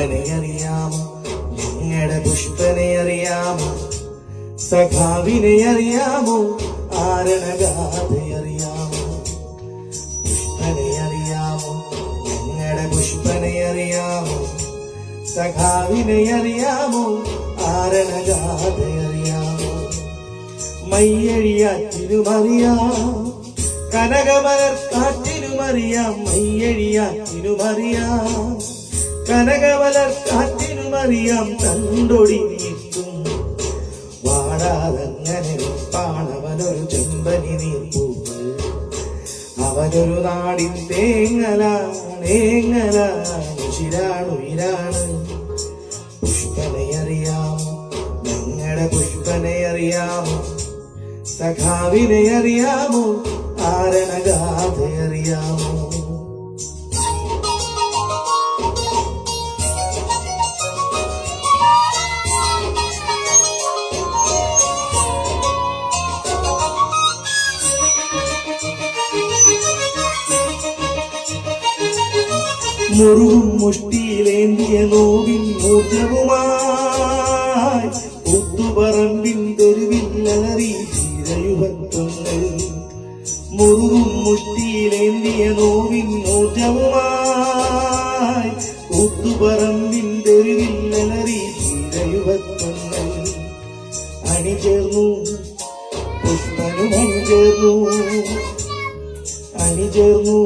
പുഷ്പനെ അറിയാമോ ഞങ്ങളുടെ പുഷ്പനെ അറിയാമോ സഖാവിനെ അറിയാമോ ആരണഗാഥ അറിയാമോ പുഷ്പനെ അറിയാമോ ഞങ്ങളുടെ പുഷ്പനെ അറിയാമോ സഖാവിനെ അറിയാമോ ആരണഗാഥ അറിയാമോ മയ്യഴിയാറ്റിനുമറിയാം കനകമലർക്കാറ്റിനുമറിയാം മയ്യഴിയാറ്റിനുമറിയാം കനകമലർക്കാറ്റിനുമറിയാം തണ്ടൊടിഞ്ഞിട്ടും വാടാതങ്ങനെ പാണവനൊരു ചെമ്പനി നീർപ്പൂക്കൾ അവനൊരു നാടിൻ തേങ്ങലാണുയിരാണ് പുഷ്പനെ അറിയാമോ ഞങ്ങളുടെ പുഷ്പനെ അറിയാമോ സഖാവിനെ അറിയാമോ ആരണഗാഥ അറിയാമോ മുറുകും മുഷ്ടിയിലേന്തിയ നോവിൻ മൂർജവുമായി പുത്തുപറമ്പിൻ തെരുവില്ലറി ധീരയുവത്വങ്ങൾ മുറുകും മുഷ്ടിയിലേന്തിയ നോവിൻ മൂർജവുമായി പുത്തുപറമ്പിൻ തെരുവില്ലറി ധീരയുവത്വങ്ങൾ അണിചേർന്നു പുഷ്പനും അണിചേർന്നു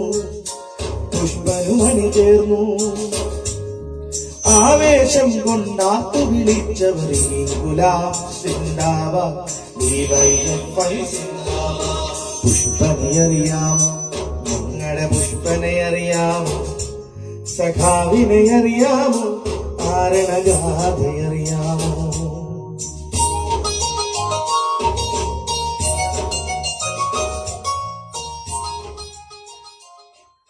പുഷ്പനും അണിചേർന്നു ആവേശം കൊണ്ടാത്തു വിളിച്ചവരെ ഗുലാം സിന്ദാബാദ് പുഷ്പനെ അറിയാമോ ഞങ്ങളുടെ പുഷ്പനെ അറിയാമോ സഖാവിനെ അറിയാമോ ആരണഗാഥ അറിയാമോ